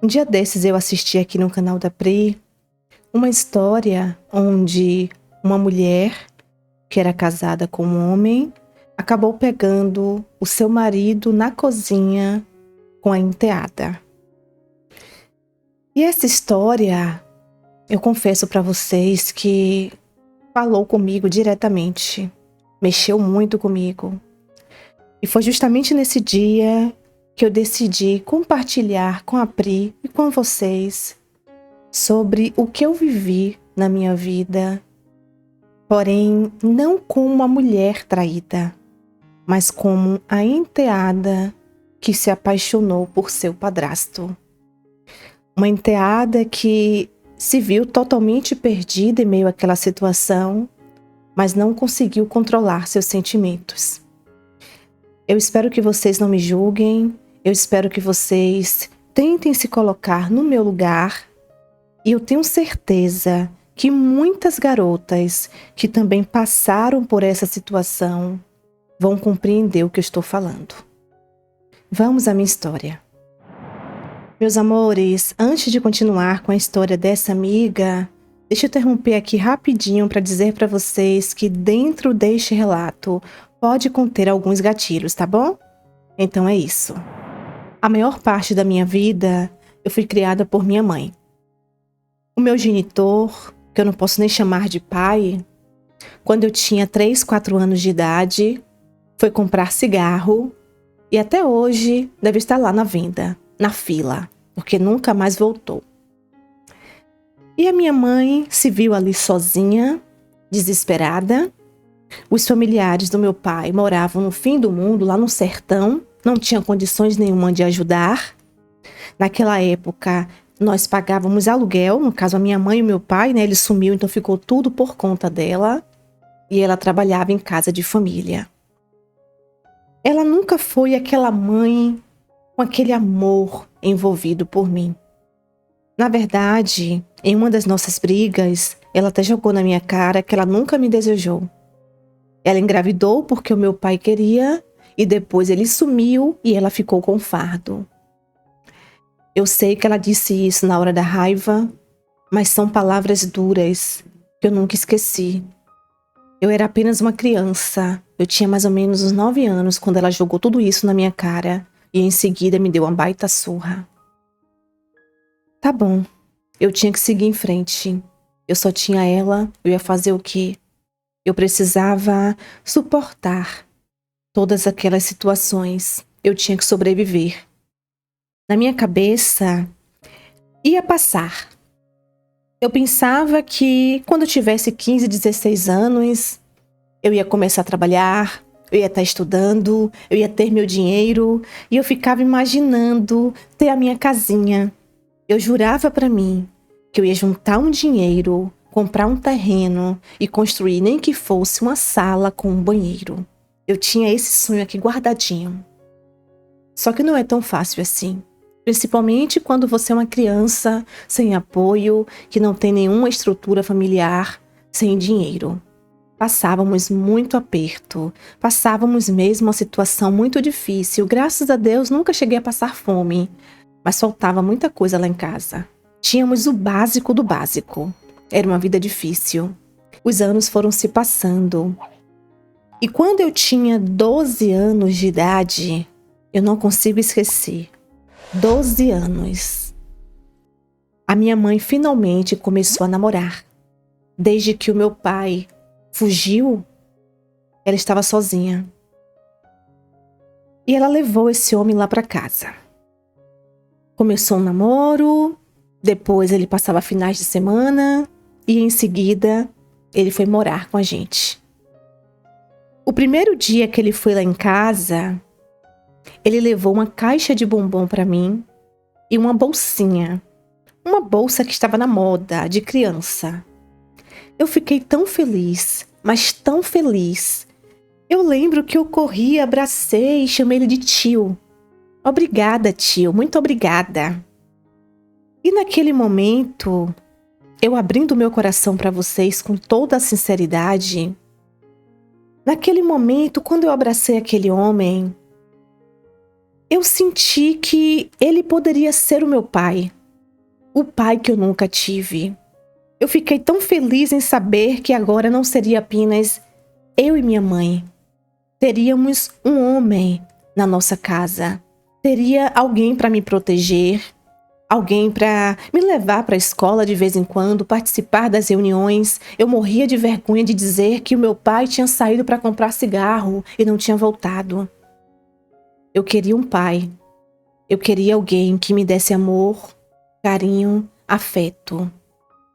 Um dia desses eu assisti aqui no canal da Pri uma história onde uma mulher que era casada com um homem acabou pegando o seu marido na cozinha com a enteada. E essa história, eu confesso para vocês que falou comigo diretamente, mexeu muito comigo. E foi justamente nesse dia que eu decidi compartilhar com a Pri e com vocês sobre o que eu vivi na minha vida, porém não como uma mulher traída, mas como a enteada que se apaixonou por seu padrasto. Uma enteada que se viu totalmente perdida em meio àquela situação, mas não conseguiu controlar seus sentimentos. Eu espero que vocês não me julguem, eu espero que vocês tentem se colocar no meu lugar, e eu tenho certeza que muitas garotas que também passaram por essa situação vão compreender o que eu estou falando. Vamos à minha história. Meus amores, antes de continuar com a história dessa amiga, deixa eu interromper aqui rapidinho para dizer para vocês que dentro deste relato pode conter alguns gatilhos, tá bom? Então é isso. A maior parte da minha vida eu fui criada por minha mãe. O meu genitor, que eu não posso nem chamar de pai, quando eu tinha 3, 4 anos de idade, foi comprar cigarro e até hoje deve estar lá na venda, na fila, porque nunca mais voltou. E a minha mãe se viu ali sozinha, desesperada. Os familiares do meu pai moravam no fim do mundo, lá no sertão, não tinham condições nenhuma de ajudar. Naquela época, nós pagávamos aluguel, no caso a minha mãe e o meu pai, né? Ele sumiu, então ficou tudo por conta dela. E ela trabalhava em casa de família. Ela nunca foi aquela mãe com aquele amor envolvido por mim. Na verdade, em uma das nossas brigas, ela até jogou na minha cara que ela nunca me desejou. Ela engravidou porque o meu pai queria e depois ele sumiu e ela ficou com o fardo. Eu sei que ela disse isso na hora da raiva, mas são palavras duras que eu nunca esqueci. Eu era apenas uma criança, eu tinha mais ou menos uns 9 anos quando ela jogou tudo isso na minha cara e em seguida me deu uma baita surra. Tá bom, eu tinha que seguir em frente. Eu só tinha ela, eu ia fazer o quê? Eu precisava suportar todas aquelas situações. Eu tinha que sobreviver. Na minha cabeça, ia passar. Eu pensava que quando eu tivesse 15, 16 anos, eu ia começar a trabalhar, eu ia estar estudando, eu ia ter meu dinheiro, e eu ficava imaginando ter a minha casinha. Eu jurava para mim que eu ia juntar um dinheiro, comprar um terreno e construir nem que fosse uma sala com um banheiro. Eu tinha esse sonho aqui guardadinho. Só que não é tão fácil assim. Principalmente quando você é uma criança sem apoio, que não tem nenhuma estrutura familiar, sem dinheiro. Passávamos muito aperto, passávamos mesmo uma situação muito difícil. Graças a Deus nunca cheguei a passar fome, mas faltava muita coisa lá em casa. Tínhamos o básico do básico. Era uma vida difícil. Os anos foram se passando. E quando eu tinha 12 anos de idade, eu não consigo esquecer. 12 anos. A minha mãe finalmente começou a namorar. Desde que o meu pai fugiu, ela estava sozinha. E ela levou esse homem lá para casa. Começou um namoro, depois ele passava finais de semana e em seguida ele foi morar com a gente. O primeiro dia que ele foi lá em casa, ele levou uma caixa de bombom para mim e uma bolsinha. Uma bolsa que estava na moda, de criança. Eu fiquei tão feliz, mas tão feliz. Eu lembro que eu corri, abracei e chamei ele de tio. Obrigada, tio, muito obrigada. E naquele momento, eu abrindo meu coração para vocês com toda a sinceridade, naquele momento, quando eu abracei aquele homem, eu senti que ele poderia ser o meu pai, o pai que eu nunca tive. Eu fiquei tão feliz em saber que agora não seria apenas eu e minha mãe. Teríamos um homem na nossa casa. Teria alguém para me proteger, alguém para me levar para a escola de vez em quando, participar das reuniões. Eu morria de vergonha de dizer que o meu pai tinha saído para comprar cigarro e não tinha voltado. Eu queria um pai. Eu queria alguém que me desse amor, carinho, afeto.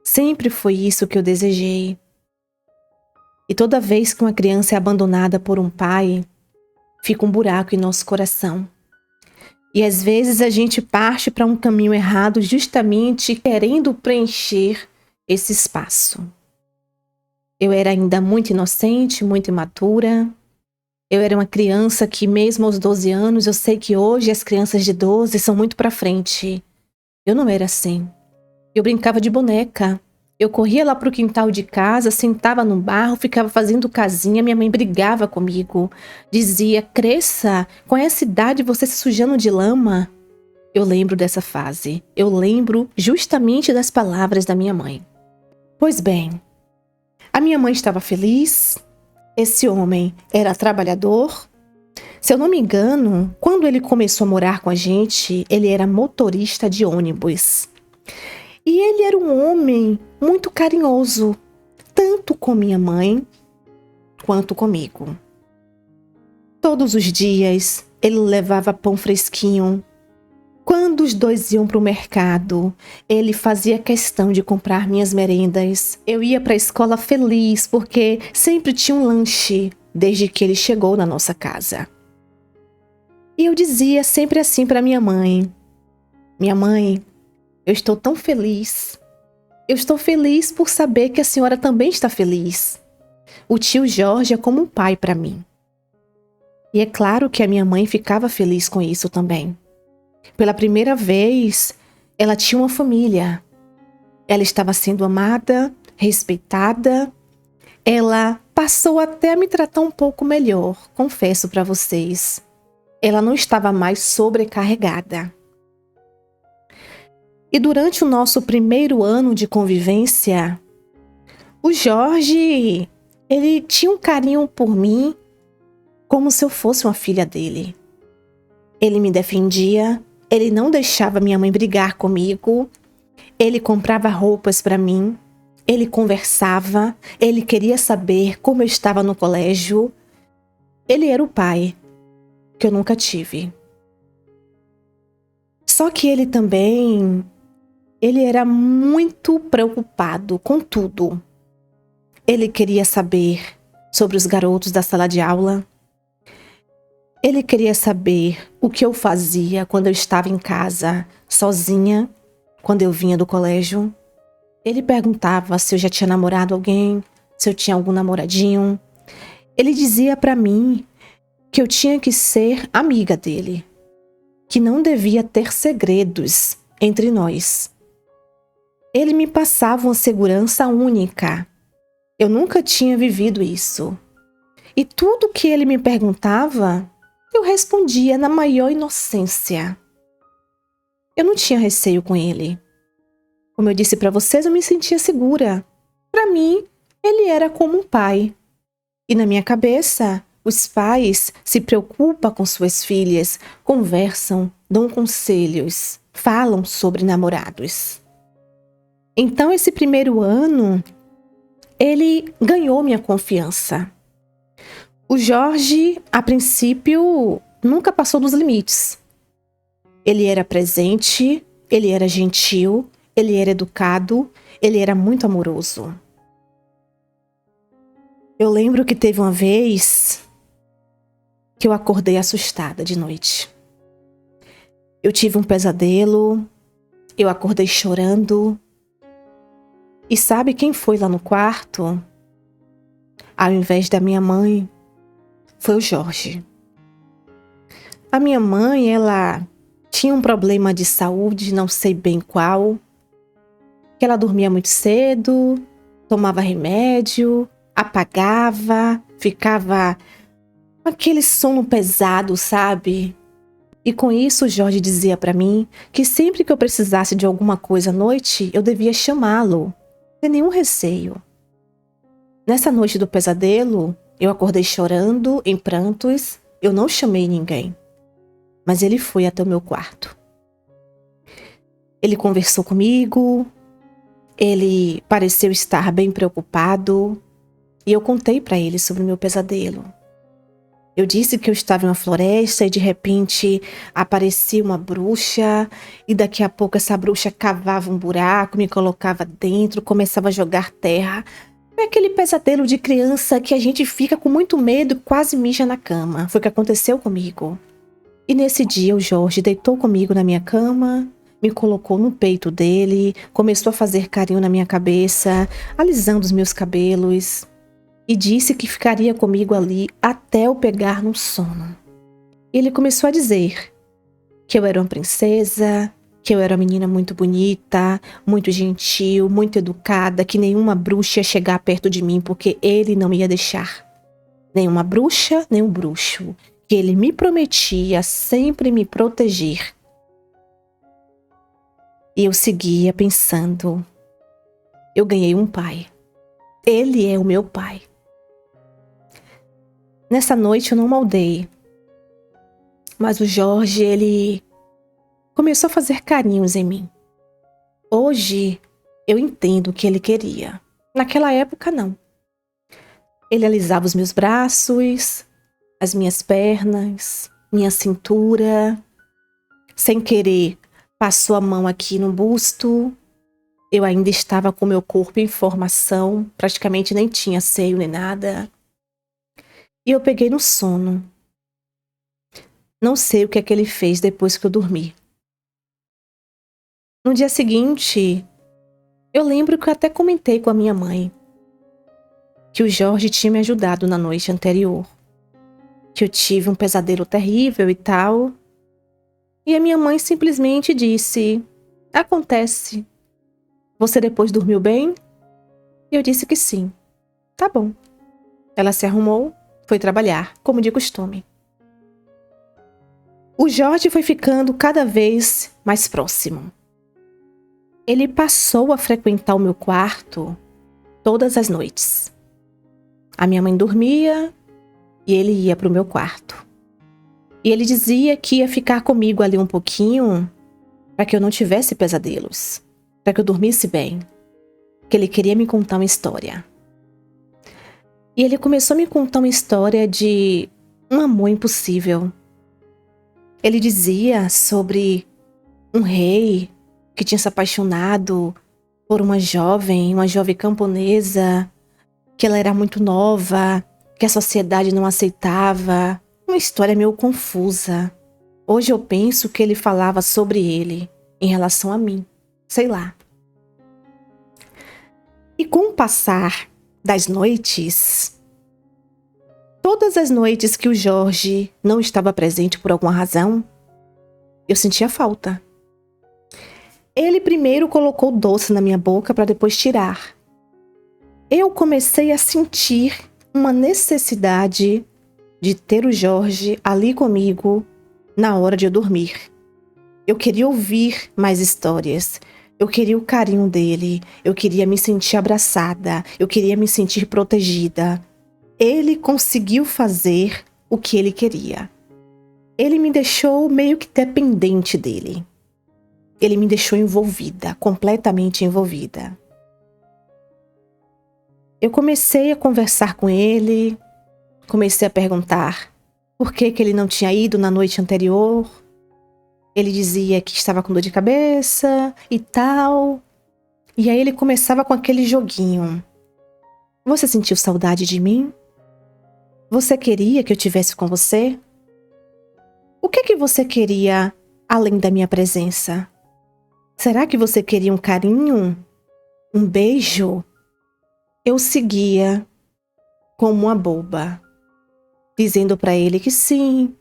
Sempre foi isso que eu desejei. E toda vez que uma criança é abandonada por um pai, fica um buraco em nosso coração. E às vezes a gente parte para um caminho errado justamente querendo preencher esse espaço. Eu era ainda muito inocente, muito imatura. Eu era uma criança que mesmo aos 12 anos, eu sei que hoje as crianças de 12 são muito para frente. Eu não era assim. Eu brincava de boneca. Eu corria lá pro quintal de casa, sentava no barro, ficava fazendo casinha, minha mãe brigava comigo. Dizia, cresça, com essa idade você se sujando de lama. Eu lembro dessa fase. Eu lembro justamente das palavras da minha mãe. Pois bem, a minha mãe estava feliz, esse homem era trabalhador. Se eu não me engano, quando ele começou a morar com a gente, ele era motorista de ônibus. E ele era um homem muito carinhoso, tanto com minha mãe quanto comigo. Todos os dias ele levava pão fresquinho. Quando os dois iam para o mercado, ele fazia questão de comprar minhas merendas. Eu ia para a escola feliz porque sempre tinha um lanche desde que ele chegou na nossa casa. E eu dizia sempre assim para minha mãe: minha mãe, eu estou tão feliz. Eu estou feliz por saber que a senhora também está feliz. O tio Jorge é como um pai para mim. E é claro que a minha mãe ficava feliz com isso também. Pela primeira vez, ela tinha uma família. Ela estava sendo amada, respeitada. Ela passou até a me tratar um pouco melhor, confesso para vocês. Ela não estava mais sobrecarregada. E durante o nosso primeiro ano de convivência, o Jorge, ele tinha um carinho por mim como se eu fosse uma filha dele. Ele me defendia, ele não deixava minha mãe brigar comigo, ele comprava roupas para mim, ele conversava, ele queria saber como eu estava no colégio. Ele era o pai que eu nunca tive. Só que ele também, ele era muito preocupado com tudo. Ele queria saber sobre os garotos da sala de aula. Ele queria saber o que eu fazia quando eu estava em casa, sozinha, quando eu vinha do colégio. Ele perguntava se eu já tinha namorado alguém, se eu tinha algum namoradinho. Ele dizia pra mim que eu tinha que ser amiga dele, que não devia ter segredos entre nós. Ele me passava uma segurança única. Eu nunca tinha vivido isso. E tudo que ele me perguntava, eu respondia na maior inocência. Eu não tinha receio com ele. Como eu disse para vocês, eu me sentia segura. Para mim, ele era como um pai. E na minha cabeça, os pais se preocupam com suas filhas, conversam, dão conselhos, falam sobre namorados. Então, esse primeiro ano, ele ganhou minha confiança. O Jorge, a princípio, nunca passou dos limites. Ele era presente, ele era gentil, ele era educado, ele era muito amoroso. Eu lembro que teve uma vez que eu acordei assustada de noite. Eu tive um pesadelo, eu acordei chorando. E sabe quem foi lá no quarto? Ao invés da minha mãe, foi o Jorge. A minha mãe, ela tinha um problema de saúde, não sei bem qual, que ela dormia muito cedo, tomava remédio, apagava, ficava com aquele sono pesado, sabe? E com isso, Jorge dizia para mim que sempre que eu precisasse de alguma coisa à noite, eu devia chamá-lo, sem nenhum receio. Nessa noite do pesadelo, eu acordei chorando, em prantos. Eu não chamei ninguém, mas ele foi até o meu quarto. Ele conversou comigo, ele pareceu estar bem preocupado e eu contei para ele sobre o meu pesadelo. Eu disse que eu estava em uma floresta e de repente aparecia uma bruxa e daqui a pouco essa bruxa cavava um buraco, me colocava dentro, começava a jogar terra. É aquele pesadelo de criança que a gente fica com muito medo e quase mija na cama. Foi o que aconteceu comigo. E nesse dia o Jorge deitou comigo na minha cama, me colocou no peito dele, começou a fazer carinho na minha cabeça, alisando os meus cabelos. E disse que ficaria comigo ali até eu pegar no sono. Ele começou a dizer que eu era uma princesa, que eu era uma menina muito bonita, muito gentil, muito educada, que nenhuma bruxa ia chegar perto de mim porque ele não ia deixar. Nenhuma bruxa, nem um bruxo. Que ele me prometia sempre me proteger. E eu seguia pensando, eu ganhei um pai. Ele é o meu pai. Nessa noite eu não maldei, mas o Jorge, ele começou a fazer carinhos em mim. Hoje eu entendo o que ele queria. Naquela época, não. Ele alisava os meus braços, as minhas pernas, minha cintura. Sem querer, passou a mão aqui no busto. Eu ainda estava com meu corpo em formação, praticamente nem tinha seio nem nada. E eu peguei no sono. Não sei o que é que ele fez depois que eu dormi. No dia seguinte, eu lembro que eu até comentei com a minha mãe que o Jorge tinha me ajudado na noite anterior, que eu tive um pesadelo terrível e tal. E a minha mãe simplesmente disse: acontece. Você depois dormiu bem? E eu disse que sim. Tá bom. Ela se arrumou, foi trabalhar, como de costume. O Jorge foi ficando cada vez mais próximo. Ele passou a frequentar o meu quarto todas as noites. A minha mãe dormia e ele ia para o meu quarto. E ele dizia que ia ficar comigo ali um pouquinho para que eu não tivesse pesadelos, para que eu dormisse bem, que ele queria me contar uma história. E ele começou a me contar uma história de um amor impossível. Ele dizia sobre um rei que tinha se apaixonado por uma jovem camponesa, que ela era muito nova, que a sociedade não aceitava. Uma história meio confusa. Hoje eu penso que ele falava sobre ele em relação a mim. Sei lá. E com o passar das noites, todas as noites que o Jorge não estava presente por alguma razão, eu sentia falta. Ele primeiro colocou doce na minha boca para depois tirar. Eu comecei a sentir uma necessidade de ter o Jorge ali comigo na hora de eu dormir. Eu queria ouvir mais histórias. Eu queria o carinho dele. Eu queria me sentir abraçada. Eu queria me sentir protegida. Ele conseguiu fazer o que ele queria. Ele me deixou meio que dependente dele. Ele me deixou envolvida, completamente envolvida. Eu comecei a conversar com ele, comecei a perguntar por que ele não tinha ido na noite anterior. Ele dizia que estava com dor de cabeça e tal. E aí ele começava com aquele joguinho. Você sentiu saudade de mim? Você queria que eu estivesse com você? O que você queria além da minha presença? Será que você queria um carinho? Um beijo? Eu seguia como uma boba, dizendo para ele que sim,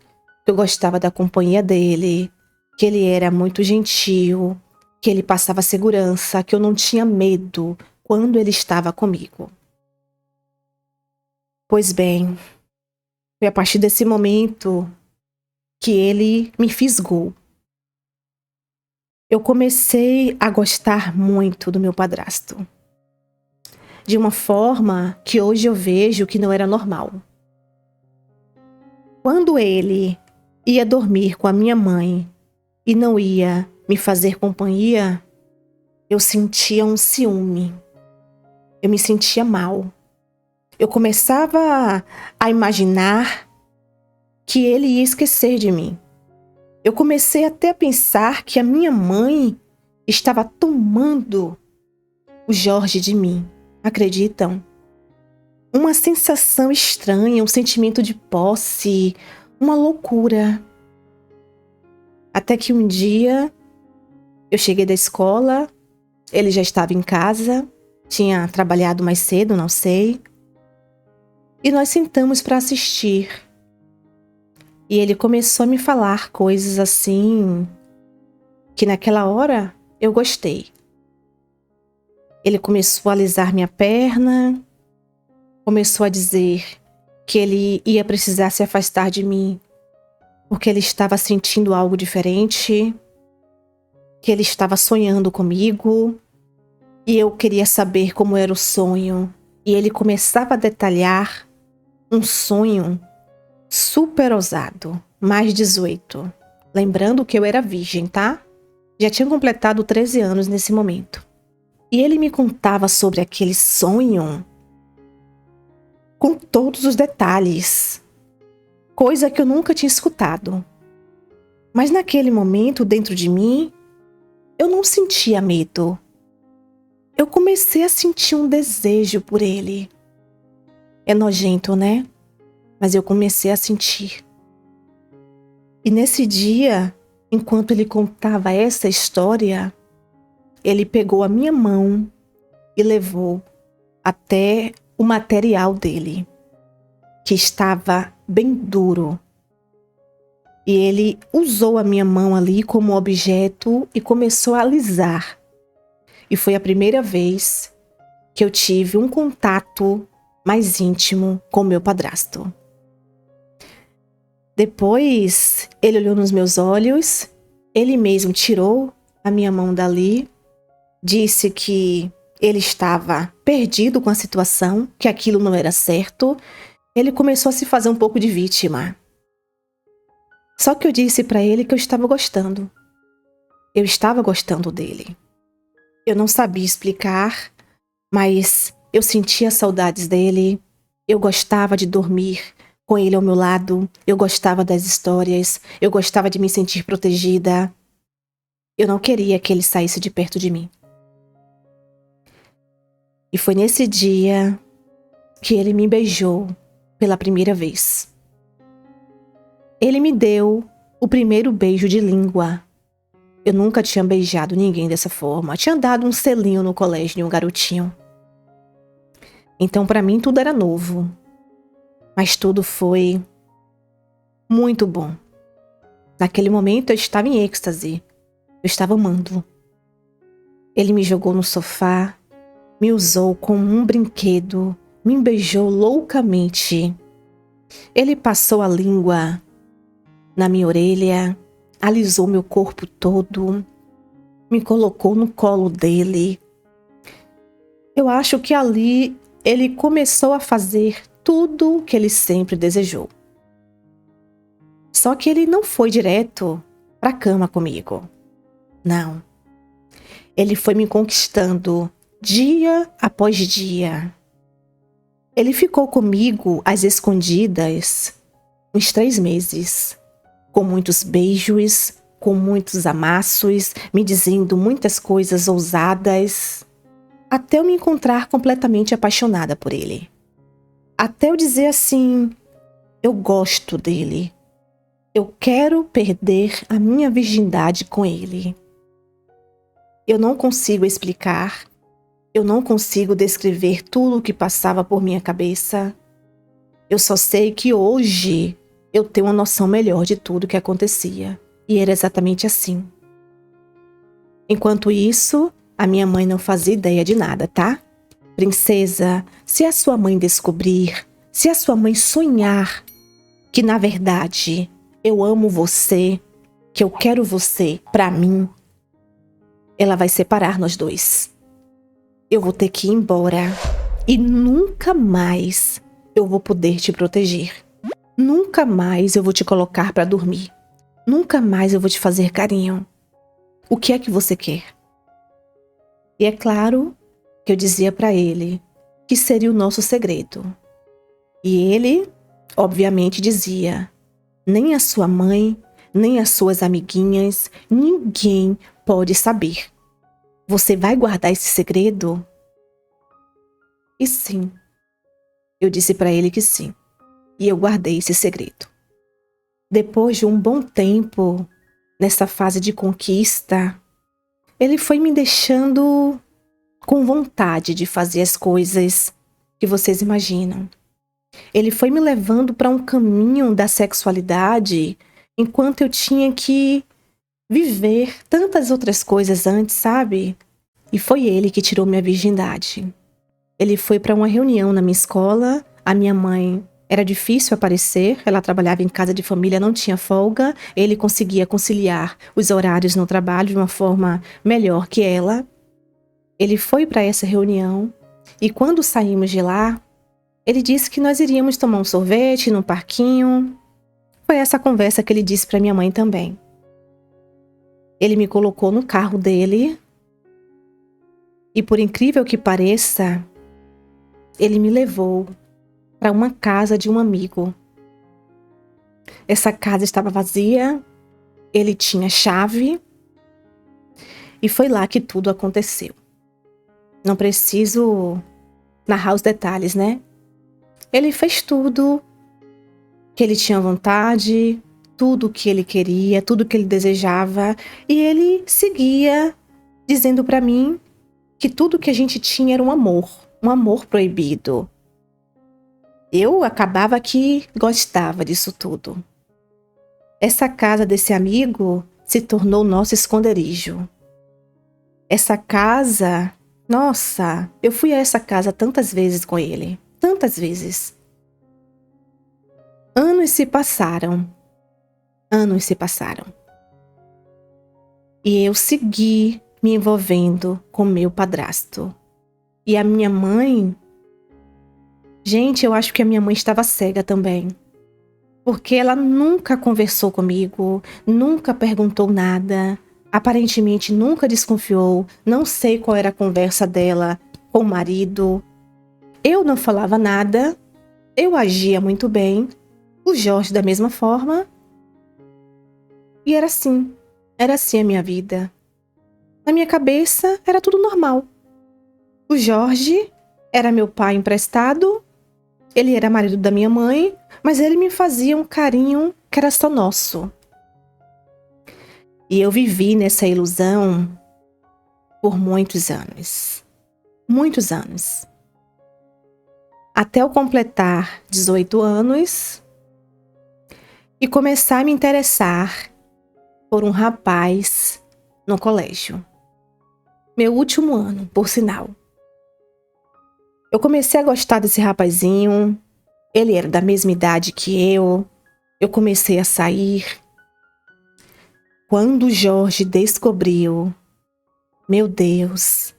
que eu gostava da companhia dele, que ele era muito gentil, que ele passava segurança, que eu não tinha medo quando ele estava comigo. Pois bem, foi a partir desse momento que ele me fisgou. Eu comecei a gostar muito do meu padrasto, de uma forma que hoje eu vejo que não era normal. Quando ele ia dormir com a minha mãe e não ia me fazer companhia, eu sentia um ciúme. Eu me sentia mal. Eu começava a imaginar que ele ia esquecer de mim. Eu comecei até a pensar que a minha mãe estava tomando o Jorge de mim. Acreditam? Uma sensação estranha, um sentimento de posse, uma loucura. Até que um dia eu cheguei da escola, ele já estava em casa, tinha trabalhado mais cedo, não sei. E nós sentamos para assistir. E ele começou a me falar coisas assim que naquela hora eu gostei. Ele começou a alisar minha perna, começou a dizer que ele ia precisar se afastar de mim porque ele estava sentindo algo diferente, que ele estava sonhando comigo e eu queria saber como era o sonho. E ele começava a detalhar um sonho super ousado, mais 18. Lembrando que eu era virgem, tá? Já tinha completado 13 anos nesse momento. E ele me contava sobre aquele sonho com todos os detalhes, coisa que eu nunca tinha escutado. Mas naquele momento, dentro de mim, eu não sentia medo. Eu comecei a sentir um desejo por ele. É nojento, né? Mas eu comecei a sentir. E nesse dia, enquanto ele contava essa história, ele pegou a minha mão e levou até o material dele, que estava bem duro. E ele usou a minha mão ali como objeto e começou a alisar. E foi a primeira vez que eu tive um contato mais íntimo com meu padrasto. Depois, ele olhou nos meus olhos, ele mesmo tirou a minha mão dali, disse que ele estava perdido com a situação, que aquilo não era certo. Ele começou a se fazer um pouco de vítima. Só que eu disse para ele que eu estava gostando. Eu estava gostando dele. Eu não sabia explicar, mas eu sentia saudades dele. Eu gostava de dormir com ele ao meu lado. Eu gostava das histórias. Eu gostava de me sentir protegida. Eu não queria que ele saísse de perto de mim. E foi nesse dia que ele me beijou pela primeira vez. Ele me deu o primeiro beijo de língua. Eu nunca tinha beijado ninguém dessa forma. Tinha dado um selinho no colégio de um garotinho. Então, para mim, tudo era novo. Mas tudo foi muito bom. Naquele momento, eu estava em êxtase. Eu estava amando. Ele me jogou no sofá, me usou como um brinquedo, me beijou loucamente. Ele passou a língua na minha orelha, alisou meu corpo todo, me colocou no colo dele. Eu acho que ali ele começou a fazer tudo o que ele sempre desejou. Só que ele não foi direto para a cama comigo. Não. Ele foi me conquistando dia após dia. Ele ficou comigo às escondidas uns 3 meses. Com muitos beijos, com muitos amassos, me dizendo muitas coisas ousadas, até eu me encontrar completamente apaixonada por ele. Até eu dizer assim, eu gosto dele. Eu quero perder a minha virgindade com ele. Eu não consigo explicar, eu não consigo descrever tudo o que passava por minha cabeça. Eu só sei que hoje eu tenho uma noção melhor de tudo o que acontecia. E era exatamente assim. Enquanto isso, a minha mãe não fazia ideia de nada, tá? Princesa, se a sua mãe descobrir, se a sua mãe sonhar que, na verdade, eu amo você, que eu quero você pra mim, ela vai separar nós dois. Eu vou ter que ir embora e nunca mais eu vou poder te proteger. Nunca mais eu vou te colocar pra dormir. Nunca mais eu vou te fazer carinho. O que é que você quer? E é claro que eu dizia pra ele que seria o nosso segredo. E ele, obviamente, dizia: nem a sua mãe, nem as suas amiguinhas, ninguém pode saber. Você vai guardar esse segredo? E sim, eu disse pra ele que sim. E eu guardei esse segredo. Depois de um bom tempo, nessa fase de conquista, ele foi me deixando com vontade de fazer as coisas que vocês imaginam. Ele foi me levando para um caminho da sexualidade, enquanto eu tinha que viver tantas outras coisas antes, sabe? E foi ele que tirou minha virgindade. Ele foi para uma reunião na minha escola, a minha mãe era difícil aparecer, ela trabalhava em casa de família, não tinha folga, ele conseguia conciliar os horários no trabalho de uma forma melhor que ela. Ele foi para essa reunião e quando saímos de lá, ele disse que nós iríamos tomar um sorvete no parquinho. Foi essa conversa que ele disse para minha mãe também. Ele me colocou no carro dele e, por incrível que pareça, ele me levou para uma casa de um amigo. Essa casa estava vazia, ele tinha chave e foi lá que tudo aconteceu. Não preciso narrar os detalhes, né? Ele fez tudo que ele tinha vontade, tudo que ele queria, tudo que ele desejava, e ele seguia dizendo para mim que tudo que a gente tinha era um amor proibido. Eu acabava que gostava disso tudo. Essa casa desse amigo se tornou nosso esconderijo. Essa casa, nossa, eu fui a essa casa tantas vezes com ele, tantas vezes. Anos se passaram. E eu segui me envolvendo com meu padrasto. E a minha mãe... Gente, eu acho que a minha mãe estava cega também. Porque ela nunca conversou comigo, nunca perguntou nada, aparentemente nunca desconfiou, não sei qual era a conversa dela com o marido. Eu não falava nada, eu agia muito bem, o Jorge da mesma forma. E era assim a minha vida. Na minha cabeça era tudo normal. O Jorge era meu pai emprestado, ele era marido da minha mãe, mas ele me fazia um carinho que era só nosso. E eu vivi nessa ilusão por muitos anos. Muitos anos. Até eu completar 18 anos e começar a me interessar por um rapaz no colégio. Meu último ano, por sinal. Eu comecei a gostar desse rapazinho, ele era da mesma idade que eu comecei a sair. Quando o Jorge descobriu, meu Deus,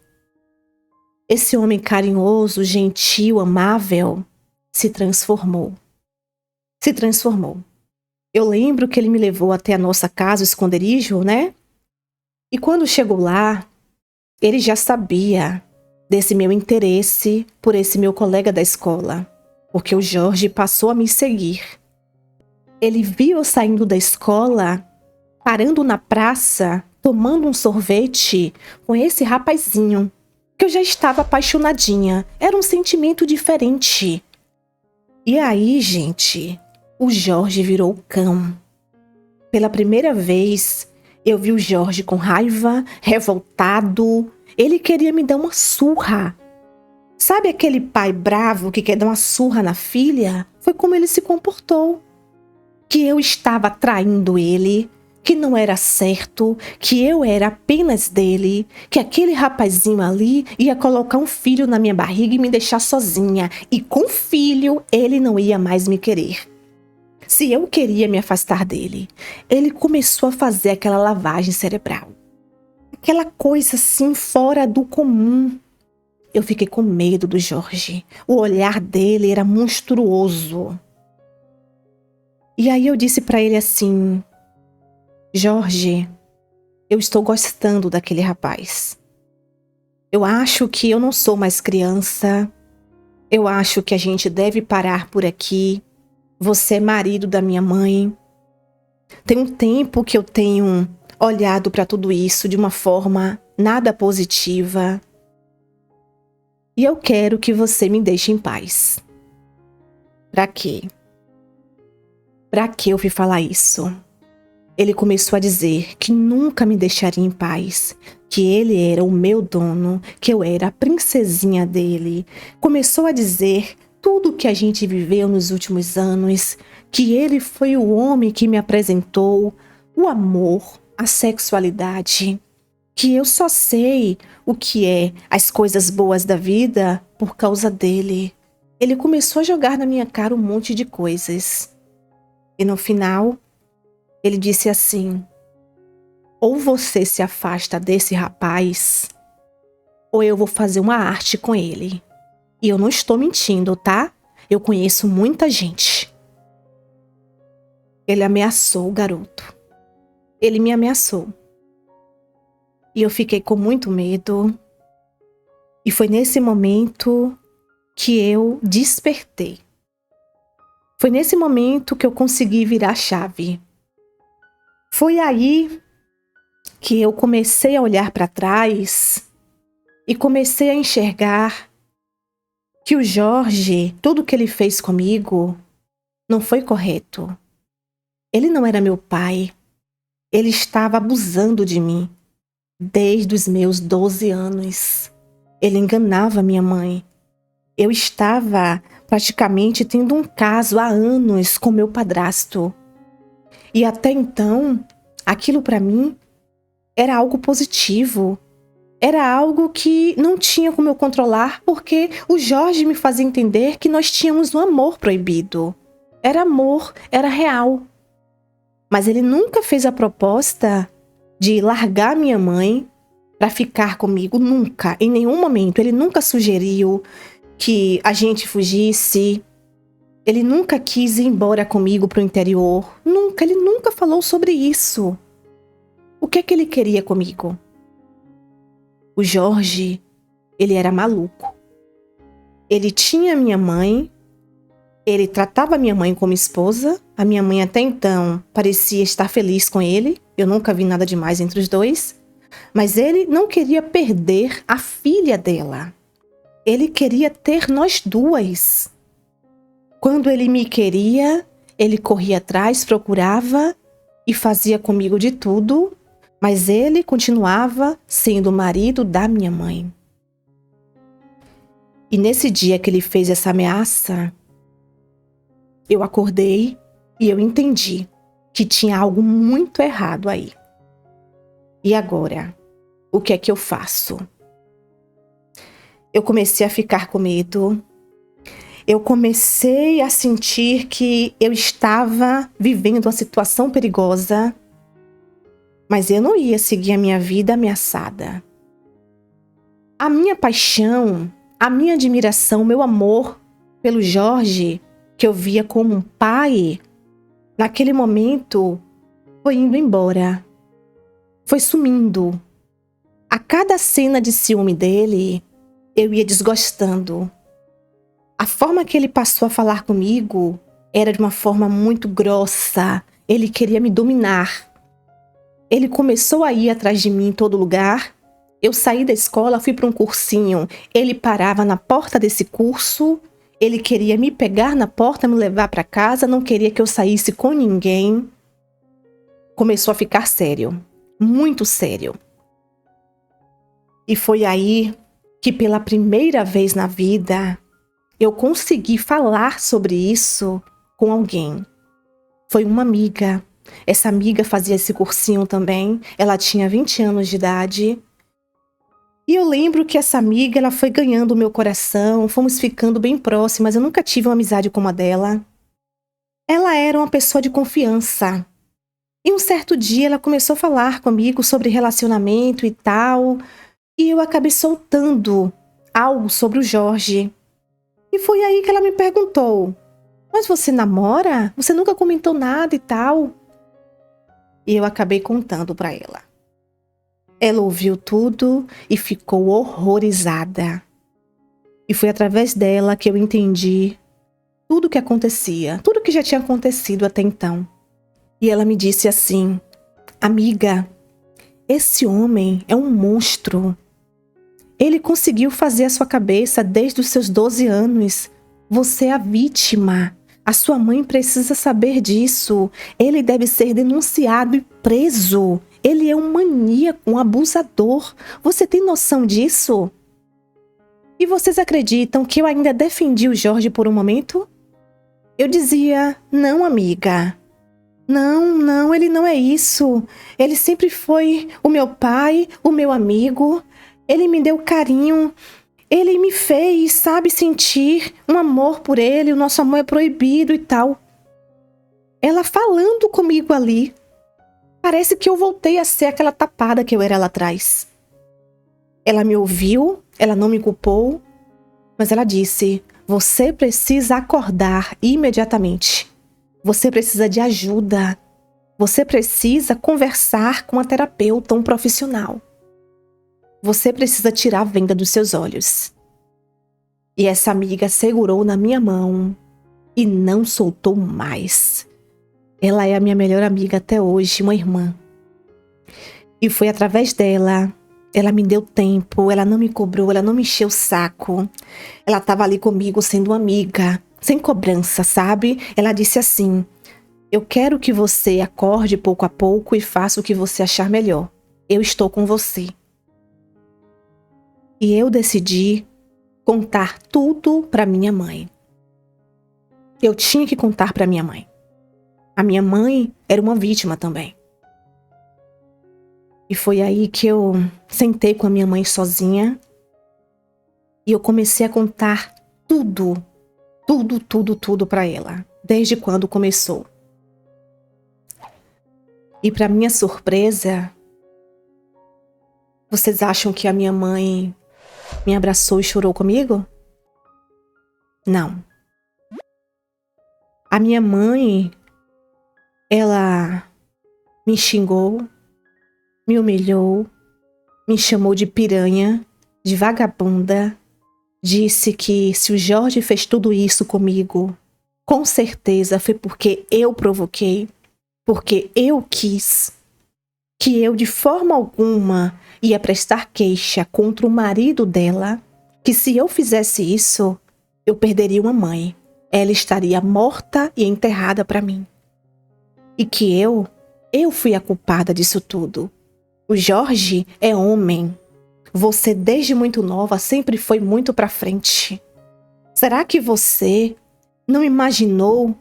esse homem carinhoso, gentil, amável, se transformou. Se transformou. Eu lembro que ele me levou até a nossa casa, o esconderijo, né? E quando chegou lá, ele já sabia desse meu interesse por esse meu colega da escola, porque o Jorge passou a me seguir. Ele viu eu saindo da escola, parando na praça, tomando um sorvete com esse rapazinho, que eu já estava apaixonadinha. Era um sentimento diferente. E aí, gente, o Jorge virou cão. Pela primeira vez, eu vi o Jorge com raiva, revoltado. Ele queria me dar uma surra. Sabe aquele pai bravo que quer dar uma surra na filha? Foi como ele se comportou. Que eu estava traindo ele, que não era certo, que eu era apenas dele, que aquele rapazinho ali ia colocar um filho na minha barriga e me deixar sozinha. E com filho, ele não ia mais me querer. Se eu queria me afastar dele, ele começou a fazer aquela lavagem cerebral. Aquela coisa assim fora do comum. Eu fiquei com medo do Jorge. O olhar dele era monstruoso. E aí eu disse para ele assim: Jorge, eu estou gostando daquele rapaz. Eu acho que eu não sou mais criança. Eu acho que a gente deve parar por aqui. Você é marido da minha mãe. Tem um tempo que eu tenho olhado para tudo isso de uma forma nada positiva. E eu quero que você me deixe em paz. Pra quê? Pra que eu fui falar isso? Ele começou a dizer que nunca me deixaria em paz, que ele era o meu dono, que eu era a princesinha dele. Começou a dizer tudo o que a gente viveu nos últimos anos, que ele foi o homem que me apresentou o amor, a sexualidade, que eu só sei o que é as coisas boas da vida por causa dele. Ele começou a jogar na minha cara um monte de coisas. E no final, ele disse assim: ou você se afasta desse rapaz, ou eu vou fazer uma arte com ele. E eu não estou mentindo, tá? Eu conheço muita gente. Ele ameaçou o garoto. Ele me ameaçou. E eu fiquei com muito medo. E foi nesse momento que eu despertei. Foi nesse momento que eu consegui virar a chave. Foi aí que eu comecei a olhar para trás e comecei a enxergar que o Jorge, tudo que ele fez comigo, não foi correto. Ele não era meu pai. Ele estava abusando de mim desde os meus 12 anos. Ele enganava minha mãe. Eu estava praticamente tendo um caso há anos com meu padrasto. E até então, aquilo para mim era algo positivo. Era algo que não tinha como eu controlar, porque o Jorge me fazia entender que nós tínhamos um amor proibido. Era amor, era real. Mas ele nunca fez a proposta de largar minha mãe para ficar comigo, nunca, em nenhum momento. Ele nunca sugeriu que a gente fugisse. Ele nunca quis ir embora comigo pro interior. Nunca, ele nunca falou sobre isso. O que é que ele queria comigo? O Jorge, ele era maluco. Ele tinha minha mãe, ele tratava minha mãe como esposa. A minha mãe até então parecia estar feliz com ele. Eu nunca vi nada demais entre os dois. Mas ele não queria perder a filha dela. Ele queria ter nós duas. Quando ele me queria, ele corria atrás, procurava e fazia comigo de tudo, mas ele continuava sendo o marido da minha mãe. E nesse dia que ele fez essa ameaça, eu acordei e eu entendi que tinha algo muito errado aí. E agora, o que é que eu faço? Eu comecei a ficar com medo. Eu comecei a sentir que eu estava vivendo uma situação perigosa, mas eu não ia seguir a minha vida ameaçada. A minha paixão, a minha admiração, o meu amor pelo Jorge, que eu via como um pai, naquele momento foi indo embora, foi sumindo. A cada cena de ciúme dele, eu ia desgostando. A forma que ele passou a falar comigo era de uma forma muito grossa. Ele queria me dominar. Ele começou a ir atrás de mim em todo lugar. Eu saí da escola, fui para um cursinho. Ele parava na porta desse curso. Ele queria me pegar na porta, me levar para casa. Não queria que eu saísse com ninguém. Começou a ficar sério. Muito sério. E foi aí que pela primeira vez na vida eu consegui falar sobre isso com alguém. Foi uma amiga. Essa amiga fazia esse cursinho também. Ela tinha 20 anos de idade. E eu lembro que essa amiga, ela foi ganhando o meu coração. Fomos ficando bem próximas. Eu nunca tive uma amizade como a dela. Ela era uma pessoa de confiança. E um certo dia ela começou a falar comigo sobre relacionamento e tal, e eu acabei soltando algo sobre o Jorge. E foi aí que ela me perguntou: mas você namora? Você nunca comentou nada e tal? E eu acabei contando pra ela. Ela ouviu tudo e ficou horrorizada. E foi através dela que eu entendi tudo o que acontecia, tudo que já tinha acontecido até então. E ela me disse assim: amiga, esse homem é um monstro. Ele conseguiu fazer a sua cabeça desde os seus 12 anos. Você é a vítima. A sua mãe precisa saber disso. Ele deve ser denunciado e preso. Ele é um maníaco, um abusador. Você tem noção disso? E vocês acreditam que eu ainda defendi o Jorge por um momento? Eu dizia: não, amiga. Não, ele não é isso. Ele sempre foi o meu pai, o meu amigo. Ele me deu carinho. Ele me fez, sabe, sentir um amor por ele. O nosso amor é proibido e tal. Ela falando comigo ali. Parece que eu voltei a ser aquela tapada que eu era lá atrás. Ela me ouviu, ela não me culpou, mas ela disse: você precisa acordar imediatamente. Você precisa de ajuda. Você precisa conversar com uma terapeuta, um profissional. Você precisa tirar a venda dos seus olhos. E essa amiga segurou na minha mão e não soltou mais. Ela é a minha melhor amiga até hoje, uma irmã. E foi através dela, ela me deu tempo, ela não me cobrou, ela não me encheu o saco. Ela estava ali comigo sendo uma amiga, sem cobrança, sabe? Ela disse assim: eu quero que você acorde pouco a pouco e faça o que você achar melhor. Eu estou com você. E eu decidi contar tudo para minha mãe. Eu tinha que contar para minha mãe. A minha mãe era uma vítima também. E foi aí que eu sentei com a minha mãe sozinha e eu comecei a contar tudo para ela, desde quando começou. E para minha surpresa, vocês acham que a minha mãe me abraçou e chorou comigo? Não. A minha mãe, ela me xingou, me humilhou, me chamou de piranha, de vagabunda, disse que se o Jorge fez tudo isso comigo, com certeza foi porque eu provoquei, porque eu quis, que eu de forma alguma ia prestar queixa contra o marido dela, que se eu fizesse isso, eu perderia uma mãe. Ela estaria morta e enterrada para mim. E que eu fui a culpada disso tudo. O Jorge é homem. Você desde muito nova sempre foi muito para frente. Será que você não imaginou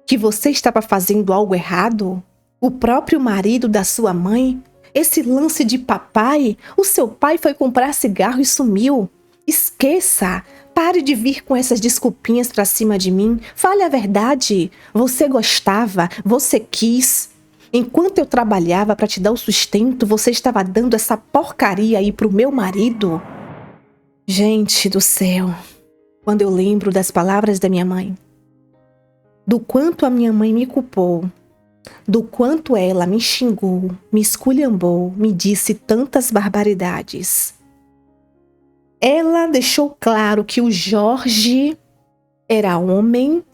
que você estava fazendo algo errado? O próprio marido da sua mãe? Esse lance de papai? O seu pai foi comprar cigarro e sumiu. Esqueça! Pare de vir com essas desculpinhas pra cima de mim. Fale a verdade. Você gostava, você quis. Enquanto eu trabalhava pra te dar o sustento, você estava dando essa porcaria aí pro meu marido? Gente do céu, quando eu lembro das palavras da minha mãe, do quanto a minha mãe me culpou, do quanto ela me xingou, me esculhambou, me disse tantas barbaridades. Ela deixou claro que o Jorge era homem,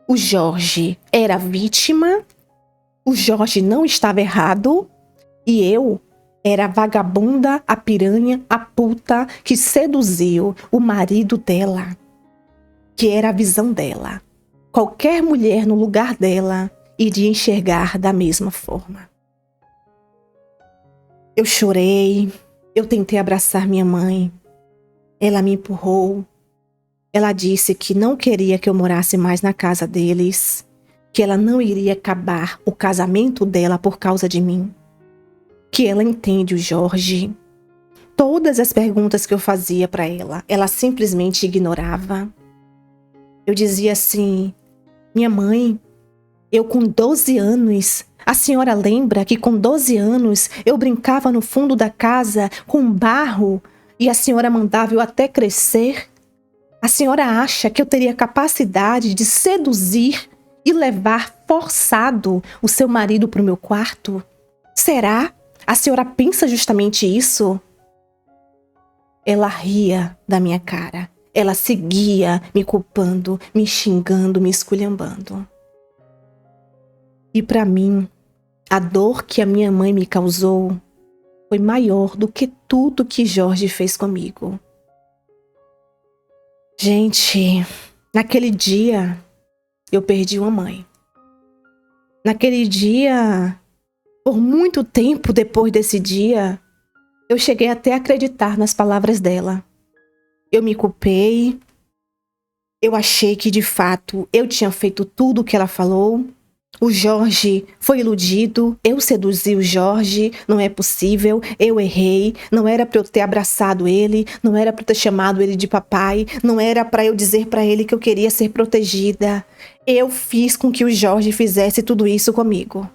o Jorge era vítima, o Jorge não estava errado e eu era a vagabunda, a piranha, a puta que seduziu o marido dela, que era a visão dela. Qualquer mulher no lugar dela iria enxergar da mesma forma. Eu chorei, eu tentei abraçar minha mãe. Ela me empurrou. Ela disse que não queria que eu morasse mais na casa deles, que ela não iria acabar o casamento dela por causa de mim, que ela entende o Jorge. Todas as perguntas que eu fazia para ela, ela simplesmente ignorava. Eu dizia assim: minha mãe, Eu com 12 anos, a senhora lembra que com 12 anos eu brincava no fundo da casa com barro e a senhora mandava eu até crescer? A senhora acha que eu teria capacidade de seduzir e levar forçado o seu marido para o meu quarto? Será? A senhora pensa justamente isso? Ela ria da minha cara. Ela seguia me culpando, me xingando, me esculhambando. E para mim, a dor que a minha mãe me causou foi maior do que tudo que Jorge fez comigo. Gente, naquele dia eu perdi uma mãe. Naquele dia, por muito tempo depois desse dia, eu cheguei até a acreditar nas palavras dela. Eu me culpei, eu achei que de fato eu tinha feito tudo o que ela falou. O Jorge foi iludido, eu seduzi o Jorge, não é possível, eu errei, não era para eu ter abraçado ele, não era para eu ter chamado ele de papai, não era para eu dizer para ele que eu queria ser protegida. Eu fiz com que o Jorge fizesse tudo isso comigo.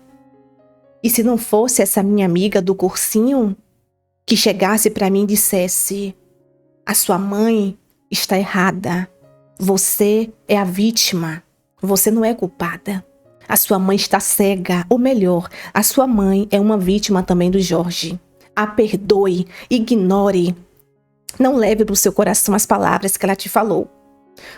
E se não fosse essa minha amiga do cursinho que chegasse para mim e dissesse: a sua mãe está errada, você é a vítima, você não é culpada. A sua mãe está cega, ou melhor, a sua mãe é uma vítima também do Jorge. A perdoe, ignore. Não leve para o seu coração as palavras que ela te falou.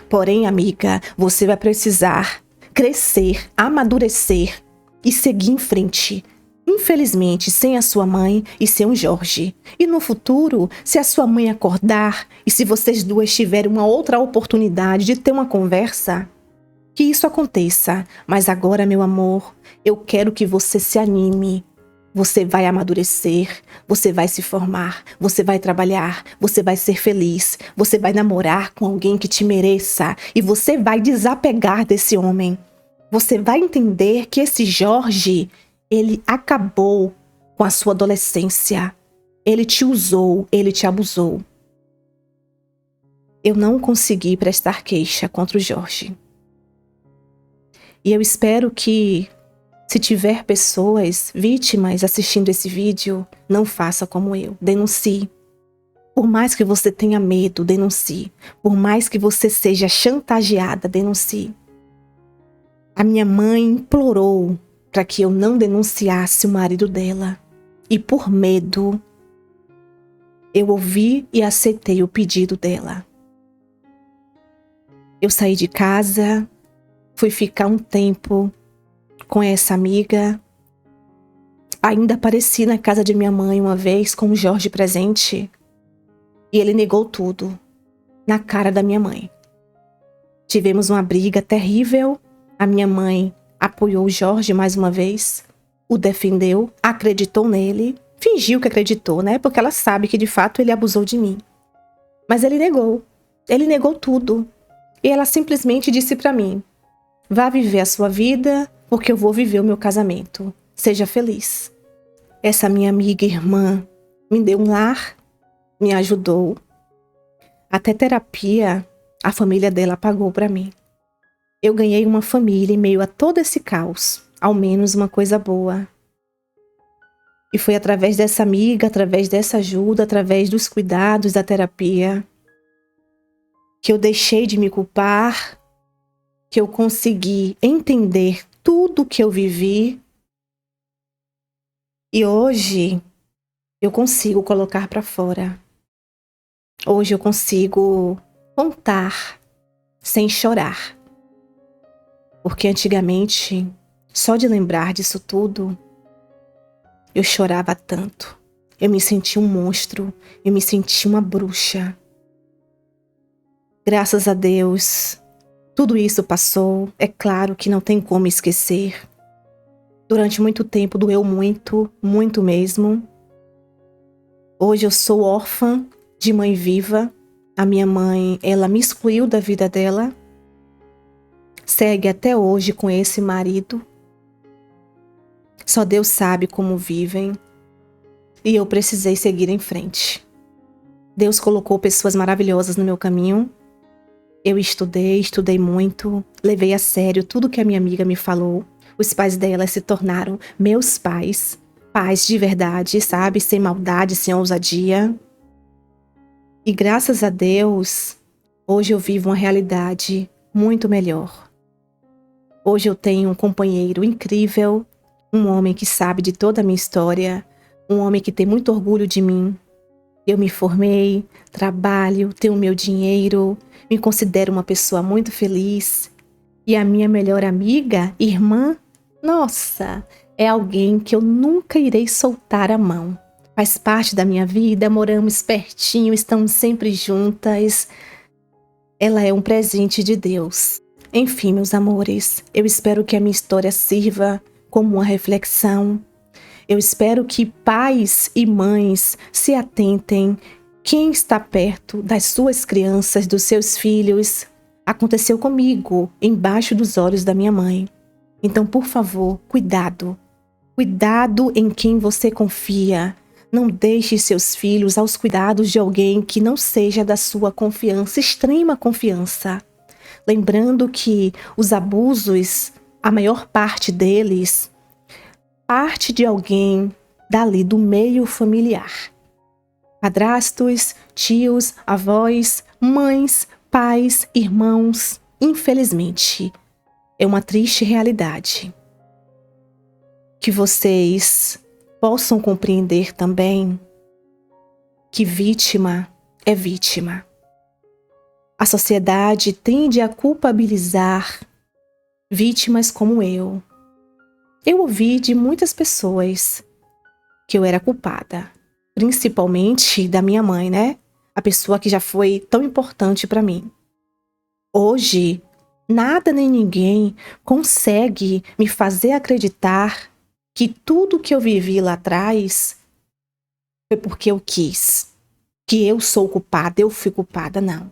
Porém, amiga, você vai precisar crescer, amadurecer e seguir em frente. Infelizmente, sem a sua mãe e sem o Jorge. E no futuro, se a sua mãe acordar e se vocês duas tiverem uma outra oportunidade de ter uma conversa, que isso aconteça. Mas agora, meu amor, eu quero que você se anime. Você vai amadurecer, você vai se formar, você vai trabalhar, você vai ser feliz, você vai namorar com alguém que te mereça e você vai desapegar desse homem. Você vai entender que esse Jorge, ele acabou com a sua adolescência. Ele te usou, ele te abusou. Eu não consegui prestar queixa contra o Jorge. E eu espero que, se tiver pessoas vítimas assistindo esse vídeo, não faça como eu. Denuncie. Por mais que você tenha medo, denuncie. Por mais que você seja chantageada, denuncie. A minha mãe implorou para que eu não denunciasse o marido dela. E por medo, eu ouvi e aceitei o pedido dela. Eu saí de casa, fui ficar um tempo com essa amiga. Ainda apareci na casa de minha mãe uma vez com o Jorge presente. E ele negou tudo, na cara da minha mãe. Tivemos uma briga terrível. A minha mãe apoiou o Jorge mais uma vez, o defendeu, acreditou nele, fingiu que acreditou, né? Porque ela sabe que de fato ele abusou de mim. Mas ele negou tudo. E ela simplesmente disse pra mim: vá viver a sua vida, porque eu vou viver o meu casamento. Seja feliz. Essa minha amiga e irmã me deu um lar, me ajudou. Até terapia a família dela pagou pra mim. Eu ganhei uma família em meio a todo esse caos, ao menos uma coisa boa. E foi através dessa amiga, através dessa ajuda, através dos cuidados da terapia, que eu deixei de me culpar, que eu consegui entender tudo que eu vivi. E hoje eu consigo colocar para fora. Hoje eu consigo contar sem chorar. Porque antigamente, só de lembrar disso tudo, eu chorava tanto. Eu me sentia um monstro, eu me sentia uma bruxa. Graças a Deus, tudo isso passou. É claro que não tem como esquecer. Durante muito tempo doeu muito, muito mesmo. Hoje eu sou órfã de mãe viva. A minha mãe, ela me excluiu da vida dela. Segue até hoje com esse marido. Só Deus sabe como vivem. E eu precisei seguir em frente. Deus colocou pessoas maravilhosas no meu caminho. Eu estudei muito, levei a sério tudo que a minha amiga me falou. Os pais dela se tornaram meus pais. Pais de verdade, sabe? Sem maldade, sem ousadia. E graças a Deus, hoje eu vivo uma realidade muito melhor. Hoje eu tenho um companheiro incrível, um homem que sabe de toda a minha história, um homem que tem muito orgulho de mim. Eu me formei, trabalho, tenho meu dinheiro, me considero uma pessoa muito feliz. E a minha melhor amiga, irmã, nossa, é alguém que eu nunca irei soltar a mão. Faz parte da minha vida, moramos pertinho, estamos sempre juntas. Ela é um presente de Deus. Enfim, meus amores, eu espero que a minha história sirva como uma reflexão. Eu espero que pais e mães se atentem. Quem está perto das suas crianças, dos seus filhos, aconteceu comigo, embaixo dos olhos da minha mãe. Então, por favor, cuidado. Cuidado em quem você confia. Não deixe seus filhos aos cuidados de alguém que não seja da sua confiança, extrema confiança. Lembrando que os abusos, a maior parte deles, parte de alguém dali do meio familiar. Padrastos, tios, avós, mães, pais, irmãos. Infelizmente, é uma triste realidade. Que vocês possam compreender também que vítima é vítima. A sociedade tende a culpabilizar vítimas como eu. Eu ouvi de muitas pessoas que eu era culpada, principalmente da minha mãe, né? A pessoa que já foi tão importante para mim. Hoje, nada nem ninguém consegue me fazer acreditar que tudo que eu vivi lá atrás foi porque eu quis, que eu sou culpada, eu fui culpada, não.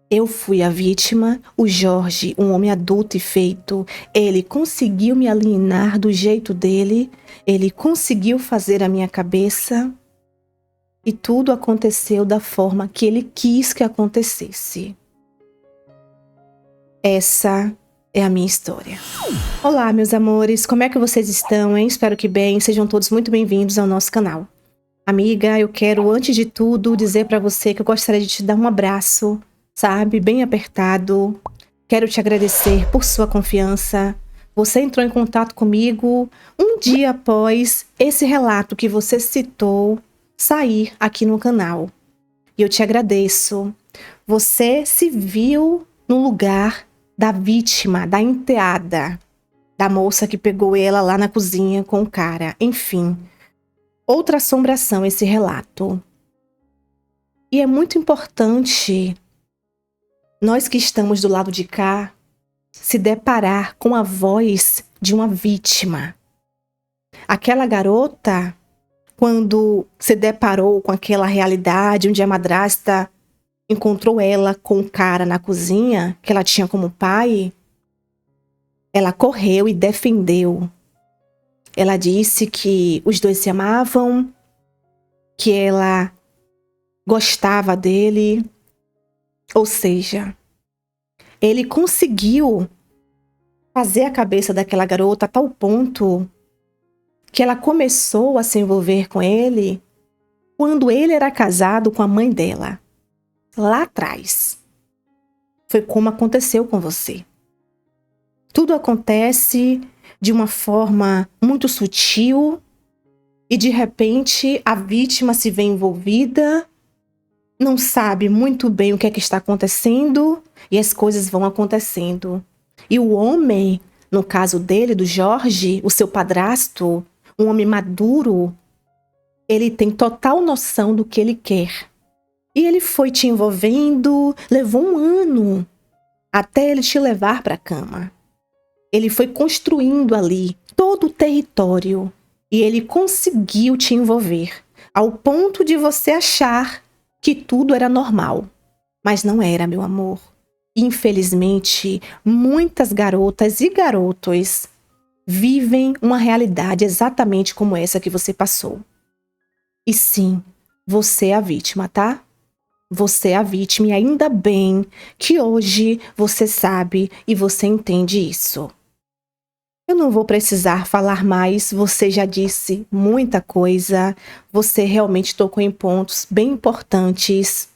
Eu fui a vítima, o Jorge, um homem adulto e feito, ele conseguiu me alienar do jeito dele, ele conseguiu fazer a minha cabeça e tudo aconteceu da forma que ele quis que acontecesse. Essa é a minha história. Olá, meus amores, como é que vocês estão, hein? Espero que bem, sejam todos muito bem-vindos ao nosso canal. Amiga, eu quero, antes de tudo, dizer pra você que eu gostaria de te dar um abraço, sabe, bem apertado. Quero te agradecer por sua confiança. Você entrou em contato comigo um dia após esse relato que você citou sair aqui no canal. E eu te agradeço. Você se viu no lugar da vítima, da enteada, da moça que pegou ela lá na cozinha com o cara. Enfim, outra assombração esse relato. E é muito importante nós que estamos do lado de cá se deparar com a voz de uma vítima. Aquela garota, quando se deparou com aquela realidade onde a madrasta encontrou ela com o cara na cozinha, que ela tinha como pai, ela correu e defendeu. Ela disse que os dois se amavam, que ela gostava dele. Ou seja, ele conseguiu fazer a cabeça daquela garota a tal ponto que ela começou a se envolver com ele quando ele era casado com a mãe dela. Lá atrás. Foi como aconteceu com você. Tudo acontece de uma forma muito sutil e de repente a vítima se vê envolvida, não sabe muito bem o que é que está acontecendo e as coisas vão acontecendo. E o homem, no caso dele, do Jorge, o seu padrasto, um homem maduro, ele tem total noção do que ele quer. E ele foi te envolvendo, levou um ano até ele te levar para a cama. Ele foi construindo ali todo o território e ele conseguiu te envolver ao ponto de você achar que tudo era normal. Mas não era, meu amor. Infelizmente, muitas garotas e garotos vivem uma realidade exatamente como essa que você passou. E sim, você é a vítima, tá? Você é a vítima e ainda bem que hoje você sabe e você entende isso. Eu não vou precisar falar mais, você já disse muita coisa, você realmente tocou em pontos bem importantes.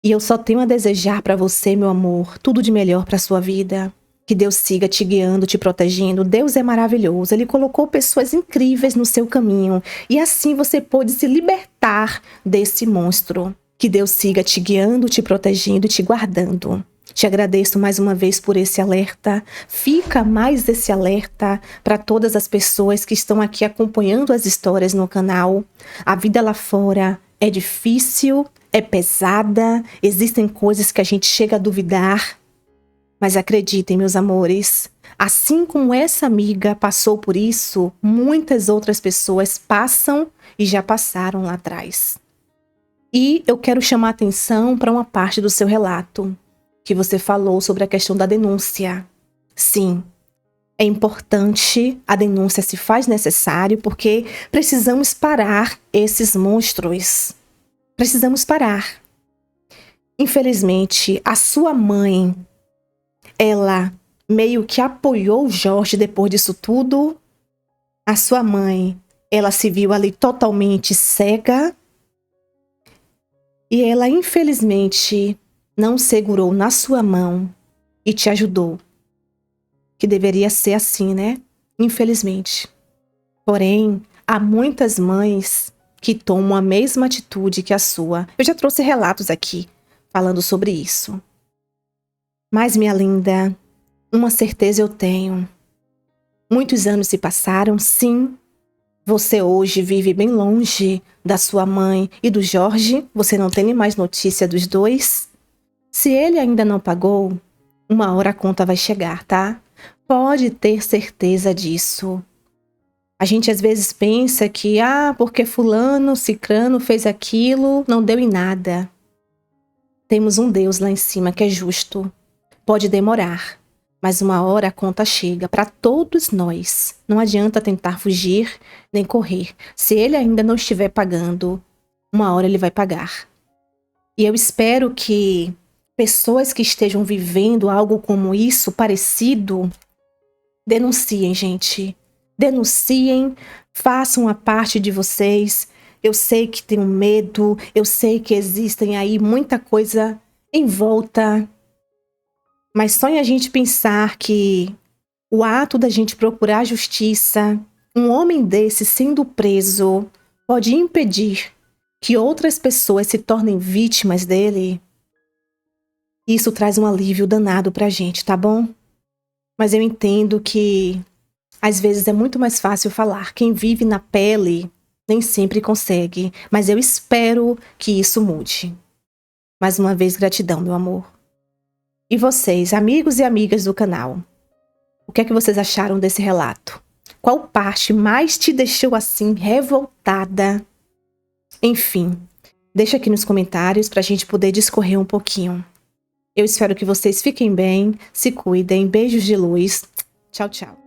E eu só tenho a desejar para você, meu amor, tudo de melhor para sua vida. Que Deus siga te guiando, te protegendo. Deus é maravilhoso, Ele colocou pessoas incríveis no seu caminho. E assim você pôde se libertar desse monstro. Que Deus siga te guiando, te protegendo e te guardando. Te agradeço mais uma vez por esse alerta. Fica mais esse alerta para todas as pessoas que estão aqui acompanhando as histórias no canal. A vida lá fora é difícil, é pesada, existem coisas que a gente chega a duvidar. Mas acreditem, meus amores, assim como essa amiga passou por isso, muitas outras pessoas passam e já passaram lá atrás. E eu quero chamar a atenção para uma parte do seu relato, que você falou sobre a questão da denúncia. Sim, é importante, a denúncia se faz necessário porque precisamos parar esses monstros. Precisamos parar. Infelizmente, a sua mãe, ela meio que apoiou o Jorge depois disso tudo. A sua mãe, ela se viu ali totalmente cega. E ela, infelizmente, não segurou na sua mão e te ajudou. Que deveria ser assim, né? Infelizmente. Porém, há muitas mães que tomam a mesma atitude que a sua. Eu já trouxe relatos aqui falando sobre isso. Mas, minha linda, uma certeza eu tenho. Muitos anos se passaram, sim. Você hoje vive bem longe da sua mãe e do Jorge. Você não tem nem mais notícia dos dois. Se ele ainda não pagou, uma hora a conta vai chegar, tá? Pode ter certeza disso. A gente às vezes pensa que, porque fulano, cicrano fez aquilo, não deu em nada. Temos um Deus lá em cima que é justo. Pode demorar, mas uma hora a conta chega para todos nós. Não adianta tentar fugir nem correr. Se ele ainda não estiver pagando, uma hora ele vai pagar. E eu espero que pessoas que estejam vivendo algo como isso, parecido, denunciem, gente. Denunciem, façam a parte de vocês. Eu sei que tem um medo, eu sei que existem aí muita coisa em volta. Mas só em a gente pensar que o ato da gente procurar justiça, um homem desse sendo preso, pode impedir que outras pessoas se tornem vítimas dele. Isso traz um alívio danado pra gente, tá bom? Mas eu entendo que às vezes é muito mais fácil falar. Quem vive na pele nem sempre consegue, mas eu espero que isso mude. Mais uma vez, gratidão, meu amor. E vocês, amigos e amigas do canal, o que é que vocês acharam desse relato? Qual parte mais te deixou assim, revoltada? Enfim, deixa aqui nos comentários pra gente poder discorrer um pouquinho. Eu espero que vocês fiquem bem, se cuidem, beijos de luz. Tchau, tchau.